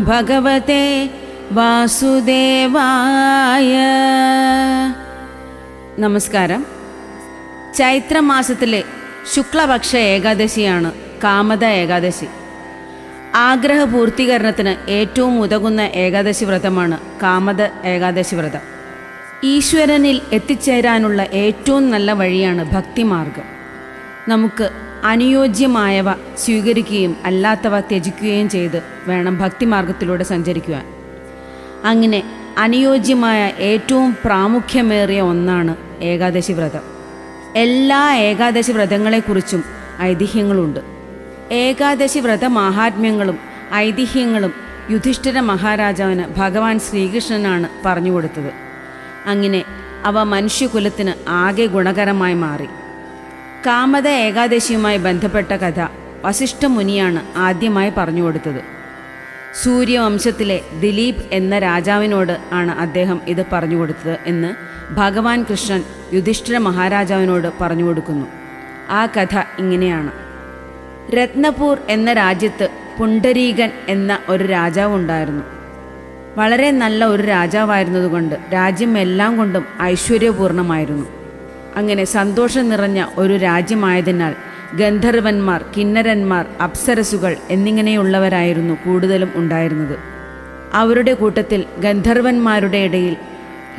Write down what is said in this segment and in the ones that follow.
ഭഗവതേ വാസുദേവായ. നമസ്കാരം. ചൈത്രമാസത്തിലെ ശുക്ലപക്ഷ ഏകാദശിയാണ് കാമദ ഏകാദശി. ആഗ്രഹ പൂർത്തീകരണത്തിന് ഏറ്റവും ഉതകുന്ന ഏകാദശി വ്രതമാണ് കാമദ ഏകാദശി വ്രതം. ഈശ്വരനിൽ എത്തിച്ചേരാനുള്ള ഏറ്റവും നല്ല വഴിയാണ് ഭക്തിമാർഗം. നമുക്ക് അനുയോജ്യമായവ സ്വീകരിക്കുകയും അല്ലാത്തവ ത്യജിക്കുകയും ചെയ്ത് വേണം ഭക്തിമാർഗത്തിലൂടെ സഞ്ചരിക്കുവാൻ. അങ്ങനെ അനുയോജ്യമായ ഏറ്റവും പ്രാമുഖ്യമേറിയ ഒന്നാണ് ഏകാദശി വ്രതം. എല്ലാ ഏകാദശി വ്രതങ്ങളെക്കുറിച്ചും ഐതിഹ്യങ്ങളുണ്ട്. ഏകാദശി വ്രത മാഹാത്മ്യങ്ങളും ഐതിഹ്യങ്ങളും യുധിഷ്ഠിര മഹാരാജാവിന് ഭഗവാൻ ശ്രീകൃഷ്ണനാണ് പറഞ്ഞു കൊടുത്തത്. അങ്ങനെ അവ മനുഷ്യകുലത്തിന് ആകെ ഗുണകരമായി മാറി. കാമദ ഏകാദശിയുമായി ബന്ധപ്പെട്ട കഥ വസിഷ്ഠ മുനിയാണ് ആദ്യമായി പറഞ്ഞു കൊടുത്തത്. സൂര്യവംശത്തിലെ ദിലീപ് എന്ന രാജാവിനോട് ആണ് അദ്ദേഹം ഇത് പറഞ്ഞു കൊടുത്തത് എന്ന് ഭഗവാൻ കൃഷ്ണൻ യുധിഷ്ഠിര മഹാരാജാവിനോട് പറഞ്ഞു കൊടുക്കുന്നു. ആ കഥ ഇങ്ങനെയാണ്. രത്നപൂർ എന്ന രാജ്യത്ത് പുണ്ടരീകൻ എന്ന ഒരു രാജാവുണ്ടായിരുന്നു. വളരെ നല്ല ഒരു രാജാവായിരുന്നതുകൊണ്ട് രാജ്യം എല്ലാം കൊണ്ടും ഐശ്വര്യപൂർണമായിരുന്നു. അങ്ങനെ സന്തോഷം നിറഞ്ഞ ഒരു രാജ്യമായതിനാൽ ഗന്ധർവന്മാർ, കിന്നരന്മാർ, അപ്സരസുകൾ എന്നിങ്ങനെയുള്ളവരായിരുന്നു കൂടുതലും ഉണ്ടായിരുന്നത്. അവരുടെ കൂട്ടത്തിൽ ഗന്ധർവന്മാരുടെ ഇടയിൽ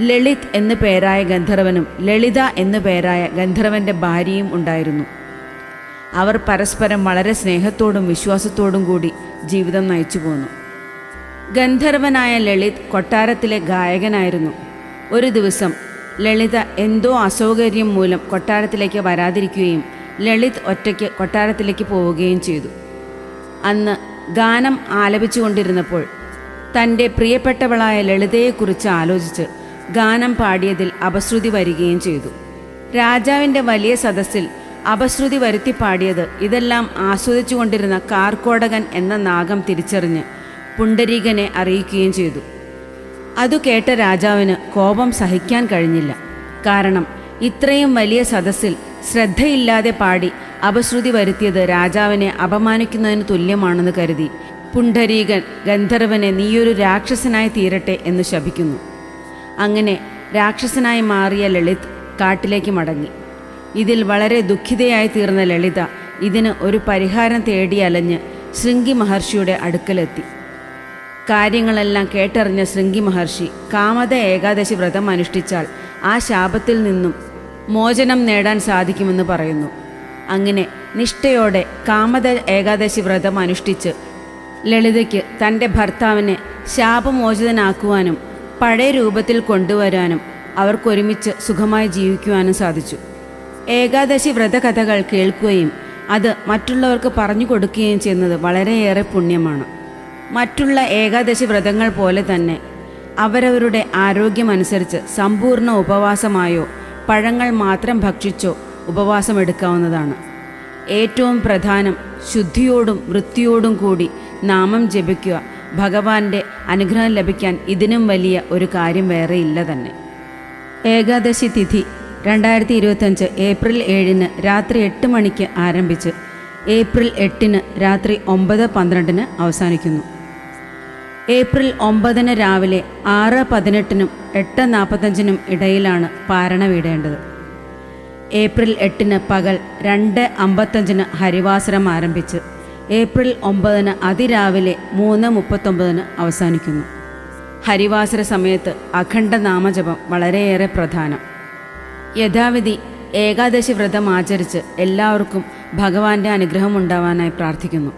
ലളിത് എന്നു പേരായ ഗന്ധർവനും ലളിത എന്നു പേരായ ഗന്ധർവൻ്റെ ഭാര്യയും ഉണ്ടായിരുന്നു. അവർ പരസ്പരം വളരെ സ്നേഹത്തോടും വിശ്വാസത്തോടും കൂടി ജീവിതം നയിച്ചു പോന്നു. ഗന്ധർവനായ ലളിത് കൊട്ടാരത്തിലെ ഗായകനായിരുന്നു. ഒരു ദിവസം ലളിത എന്തോ അസൗകര്യം മൂലം കൊട്ടാരത്തിലേക്ക് വരാതിരിക്കുകയും ലളിത് ഒറ്റയ്ക്ക് കൊട്ടാരത്തിലേക്ക് പോവുകയും ചെയ്തു. അന്ന് ഗാനം ആലപിച്ചുകൊണ്ടിരുന്നപ്പോൾ തൻ്റെ പ്രിയപ്പെട്ടവളായ ലളിതയെക്കുറിച്ച് ആലോചിച്ച് ഗാനം പാടിയതിൽ അപശ്രുതി വരികയും ചെയ്തു. രാജാവിൻ്റെ വലിയ സദസ്സിൽ അപശ്രുതി വരുത്തി പാടിയത് ഇതെല്ലാം ആസ്വദിച്ചു കൊണ്ടിരുന്ന കാർക്കോടകൻ എന്ന നാഗം തിരിച്ചറിഞ്ഞ് പുണ്ടരീകനെ അറിയിക്കുകയും ചെയ്തു. അതു കേട്ട രാജാവിന് കോപം സഹിക്കാൻ കഴിഞ്ഞില്ല. കാരണം ഇത്രയും വലിയ സദസ്സിൽ ശ്രദ്ധയില്ലാതെ പാടി അപശ്രുതി വരുത്തിയത് രാജാവിനെ അപമാനിക്കുന്നതിന് തുല്യമാണെന്ന് കരുതി പുണ്ടരീകൻ ഗന്ധർവനെ നീയൊരു രാക്ഷസനായി തീരട്ടെ എന്ന് ശപിക്കുന്നു. അങ്ങനെ രാക്ഷസനായി മാറിയ ലളിത് കാട്ടിലേക്ക് മടങ്ങി. ഇതിൽ വളരെ ദുഃഖിതയായി തീർന്ന ലളിത ഇതിന് ഒരു പരിഹാരം തേടി അലഞ്ഞ് ശൃംഗി മഹർഷിയുടെ അടുക്കലെത്തി. കാര്യങ്ങളെല്ലാം കേട്ടറിഞ്ഞ ശൃംഗി മഹർഷി കാമദ ഏകാദശി വ്രതം അനുഷ്ഠിച്ചാൽ ആ ശാപത്തിൽ നിന്നും മോചനം നേടാൻ സാധിക്കുമെന്ന് പറയുന്നു. അങ്ങനെ നിഷ്ഠയോടെ കാമദ ഏകാദശി വ്രതം അനുഷ്ഠിച്ച് ലളിതയ്ക്ക് തൻ്റെ ഭർത്താവിനെ ശാപമോചിതനാക്കുവാനും പഴയ രൂപത്തിൽ കൊണ്ടുവരാനും അവർക്കൊരുമിച്ച് സുഖമായി ജീവിക്കുവാനും സാധിച്ചു. ഏകാദശി വ്രതകഥകൾ കേൾക്കുകയും അത് മറ്റുള്ളവർക്ക് പറഞ്ഞു കൊടുക്കുകയും ചെയ്യുന്നത് വളരെയേറെ പുണ്യമാണ്. മറ്റുള്ള ഏകാദശി വ്രതങ്ങൾ പോലെ തന്നെ അവരവരുടെ ആരോഗ്യമനുസരിച്ച് സമ്പൂർണ്ണ ഉപവാസമായോ പഴങ്ങൾ മാത്രം ഭക്ഷിച്ചോ ഉപവാസമെടുക്കാവുന്നതാണ്. ഏറ്റവും പ്രധാനം ശുദ്ധിയോടും വൃത്തിയോടും കൂടി നാമം ജപിക്കുക. ഭഗവാന്റെ അനുഗ്രഹം ലഭിക്കാൻ ഇതിനും വലിയ ഒരു കാര്യം വേറെയില്ല തന്നെ. ഏകാദശി തിഥി 2025 ഏപ്രിൽ 7 രാത്രി 8 മണിക്ക് ആരംഭിച്ച് ഏപ്രിൽ 8 രാത്രി 9:12 അവസാനിക്കുന്നു. ഏപ്രിൽ 9 രാവിലെ 6:18 8:45 ഇടയിലാണ് പാരണ വീടേണ്ടത്. ഏപ്രിൽ 8 പകൽ 2:55 ഹരിവാസരം ആരംഭിച്ച് ഏപ്രിൽ 9 അതിരാവിലെ 3:39 അവസാനിക്കുന്നു. ഹരിവാസര സമയത്ത് അഖണ്ഡ നാമജപം വളരെയേറെ പ്രധാനം. യഥാവിധി ഏകാദശി വ്രതം ആചരിച്ച് എല്ലാവർക്കും ഭഗവാന്റെ അനുഗ്രഹം ഉണ്ടാവാനായി പ്രാർത്ഥിക്കുന്നു.